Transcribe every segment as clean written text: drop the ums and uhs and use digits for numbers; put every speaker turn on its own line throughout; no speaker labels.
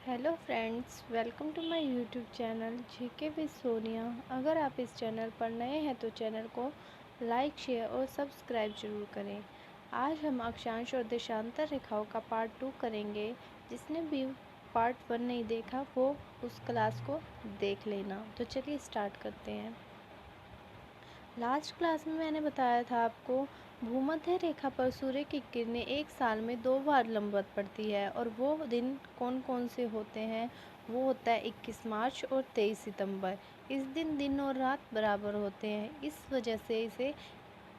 Hello friends, welcome to my YouTube channel GK with Sonia. अगर आप इस चैनल पर नए हैं तो चैनल को लाइक, शेयर और सब्सक्राइब जरूर करें। आज हम अक्षांश और देशांतर रेखाओं का पार्ट 2 करेंगे। जिसने भी पार्ट 1 नहीं देखा वो उस क्लास को देख लेना। तो चलिए स्टार्ट करते हैं। लास्ट क्लास में मैंने बताया था आपको, भूमध्य रेखा पर सूर्य की किरणें एक साल में 2 बार लंबवत पड़ती है और वो दिन कौन कौन से होते हैं। वो होता है 21 मार्च और 23 सितंबर। इस दिन और रात बराबर होते हैं, इस वजह से इसे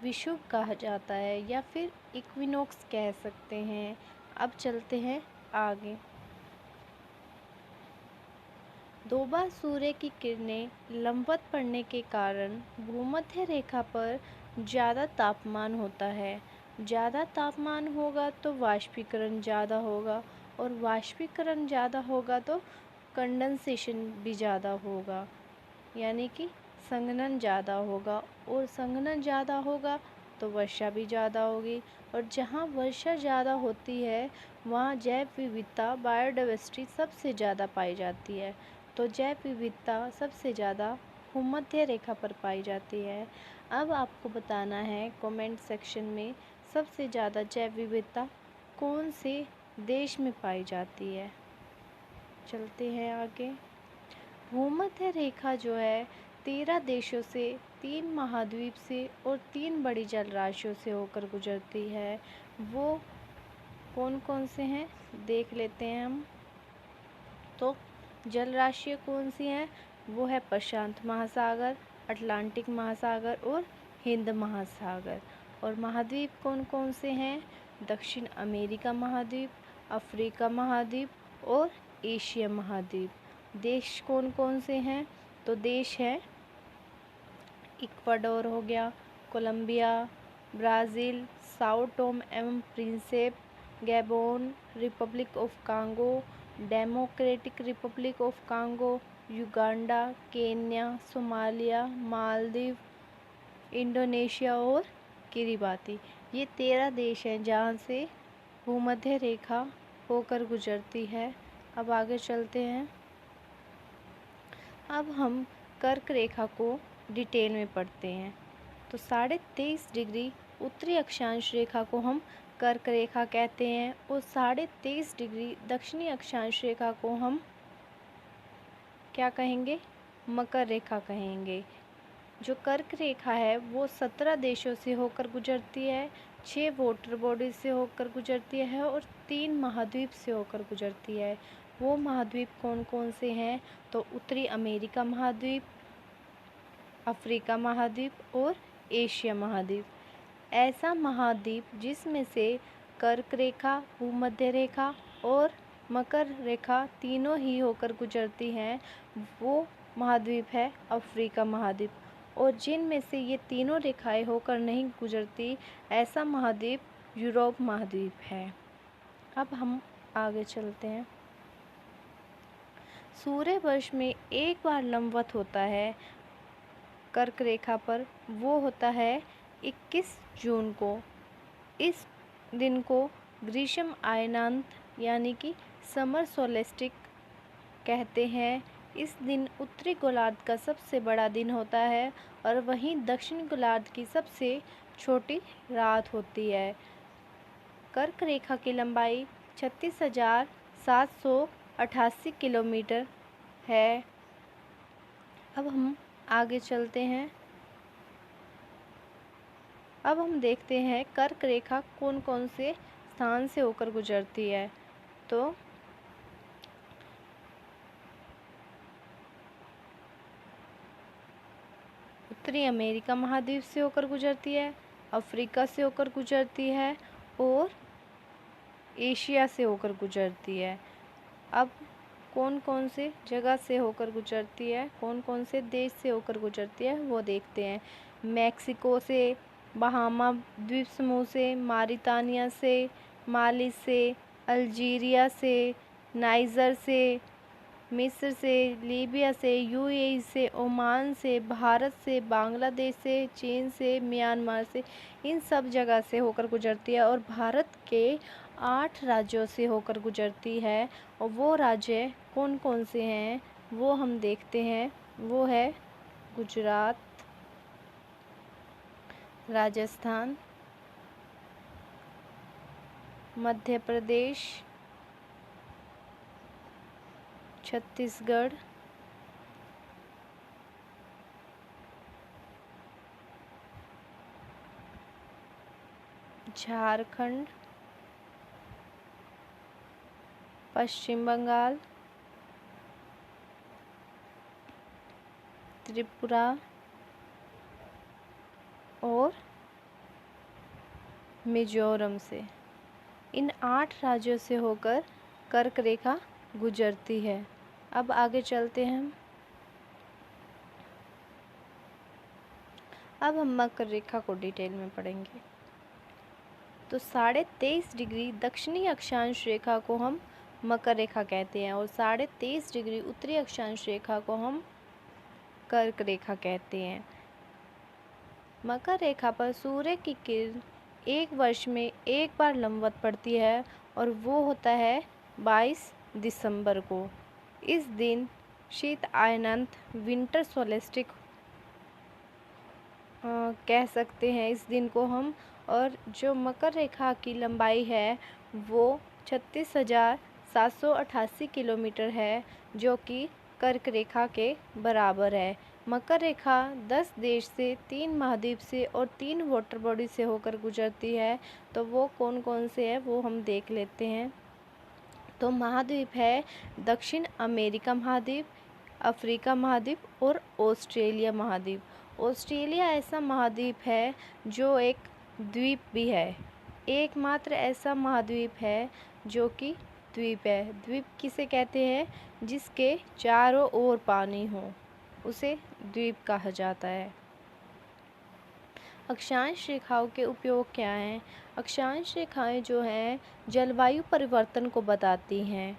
विषुव कहा जाता है या फिर इक्विनोक्स कह सकते हैं। अब चलते हैं आगे। 2 बार सूर्य की किरणें लंबवत पड़ने के कारण भूमध्य रेखा पर ज़्यादा तापमान होता है। ज़्यादा तापमान होगा तो वाष्पीकरण ज़्यादा होगा और वाष्पीकरण ज़्यादा होगा तो कंडेंसेशन भी ज़्यादा होगा, यानी कि संघनन ज़्यादा होगा, और संघनन ज़्यादा होगा तो वर्षा भी ज़्यादा होगी। और जहाँ वर्षा ज़्यादा होती है वहाँ जैव विविधता, बायोडाइवर्सिटी सबसे ज़्यादा पाई जाती है। तो जैव विविधता सबसे ज़्यादा भूमध्य रेखा पर पाई जाती है। अब आपको बताना है कमेंट सेक्शन में सबसे ज़्यादा जैव विविधता कौन से देश में पाई जाती है। चलते हैं आगे। भूमध्य रेखा जो है 13 देशों से, 3 महाद्वीप से और 3 बड़ी जल राशियों से होकर गुजरती है। वो कौन कौन से हैं देख लेते हैं हम। तो जल राशियाँ कौन सी हैं? वो है प्रशांत महासागर, अटलांटिक महासागर और हिंद महासागर। और महाद्वीप कौन कौन से हैं? दक्षिण अमेरिका महाद्वीप, अफ्रीका महाद्वीप और एशिया महाद्वीप। देश कौन कौन से हैं? तो देश है इक्वाडोर हो गया, कोलंबिया, ब्राज़ील, साओ टोम एवं Prinsep, Gabon, Republic of Congo, democratic Republic of Congo, Uganda, Kenya, Somalia, Maldives, Indonesia और किरिबाती। ये 13 देश हैं जहाँ से भूमध्य रेखा होकर गुजरती है। अब आगे चलते हैं। अब हम कर्क रेखा को डिटेल में पढ़ते हैं। तो 23.5 डिग्री उत्तरी अक्षांश रेखा को हम कर्क रेखा कहते हैं और 23.5 डिग्री दक्षिणी अक्षांश रेखा को हम क्या कहेंगे? मकर रेखा कहेंगे। जो कर्क रेखा है वो 17 देशों से होकर गुजरती है, 6 वाटर बॉडीज से होकर गुजरती है और 3 महाद्वीप से होकर गुजरती है। वो महाद्वीप कौन कौन से हैं? तो उत्तरी अमेरिका महाद्वीप, अफ्रीका महाद्वीप और एशिया महाद्वीप। ऐसा महाद्वीप जिसमें से कर्क रेखा, भूमध्य रेखा और मकर रेखा तीनों ही होकर गुजरती हैं, वो महाद्वीप है अफ्रीका महाद्वीप। और जिनमें से ये तीनों रेखाएं होकर नहीं गुजरती, ऐसा महाद्वीप यूरोप महाद्वीप है। अब हम आगे चलते हैं। सूर्य वर्ष में एक बार लंबवत होता है कर्क रेखा पर, वो होता है 21 जून को। इस दिन को ग्रीष्म आयनांत यानी कि समर सोलेस्टिक कहते हैं। इस दिन उत्तरी गोलार्ध का सबसे बड़ा दिन होता है और वहीं दक्षिण गोलार्ध की सबसे छोटी रात होती है। कर्क रेखा की लंबाई 36,788 किलोमीटर है। अब हम आगे चलते हैं। अब हम देखते हैं कर्क रेखा कौन कौन से स्थान से होकर गुजरती है। तो उत्तरी अमेरिका महाद्वीप से होकर गुजरती है, अफ्रीका से होकर गुजरती है और एशिया से होकर गुजरती है। अब कौन कौन से जगह से होकर गुजरती है, कौन कौन से देश से होकर गुजरती है वो देखते हैं। मैक्सिको से, बहामा द्वीप समूह से, मारितानिया से, माली से, अल्जीरिया से, नाइजर से, मिस्र से, लीबिया से, यूएई से, ओमान से, भारत से, बांग्लादेश से, चीन से, म्यांमार से, इन सब जगह से होकर गुजरती है। और भारत के 8 राज्यों से होकर गुजरती है और वो राज्य कौन कौन से हैं वो हम देखते हैं। वो है गुजरात, राजस्थान, मध्य प्रदेश, छत्तीसगढ़, झारखंड, पश्चिम बंगाल, त्रिपुरा और मिजोरम से। इन 8 राज्यों से होकर कर्क रेखा गुजरती है। अब आगे चलते हैं अब हम मकर रेखा को डिटेल में पढ़ेंगे। तो 23.5 डिग्री दक्षिणी अक्षांश रेखा को हम मकर रेखा कहते हैं और 23.5 डिग्री उत्तरी अक्षांश रेखा को हम कर्क रेखा कहते हैं। मकर रेखा पर सूर्य की किरण एक वर्ष में एक बार लंबवत पड़ती है और वो होता है 22 दिसंबर को। इस दिन शीत अयनांत विंटर सोलेस्टिक कह सकते हैं इस दिन को हम। और जो मकर रेखा की लंबाई है वो 36,788 किलोमीटर है, जो कि कर्क रेखा के बराबर है। मकर रेखा 10 देश से, 3 महाद्वीप से और 3 वाटर बॉडी से होकर गुजरती है। तो वो कौन कौन से हैं वो हम देख लेते हैं। तो महाद्वीप है दक्षिण अमेरिका महाद्वीप, अफ्रीका महाद्वीप और ऑस्ट्रेलिया महाद्वीप। ऑस्ट्रेलिया ऐसा महाद्वीप है जो एक द्वीप भी है, एकमात्र ऐसा महाद्वीप है जो कि द्वीप है। द्वीप किसे कहते हैं? जिसके चारों ओर पानी हो उसे द्वीप कहा जाता है। अक्षांश रेखाओं के उपयोग क्या हैं? अक्षांश रेखाएं जो हैं जलवायु परिवर्तन को बताती हैं।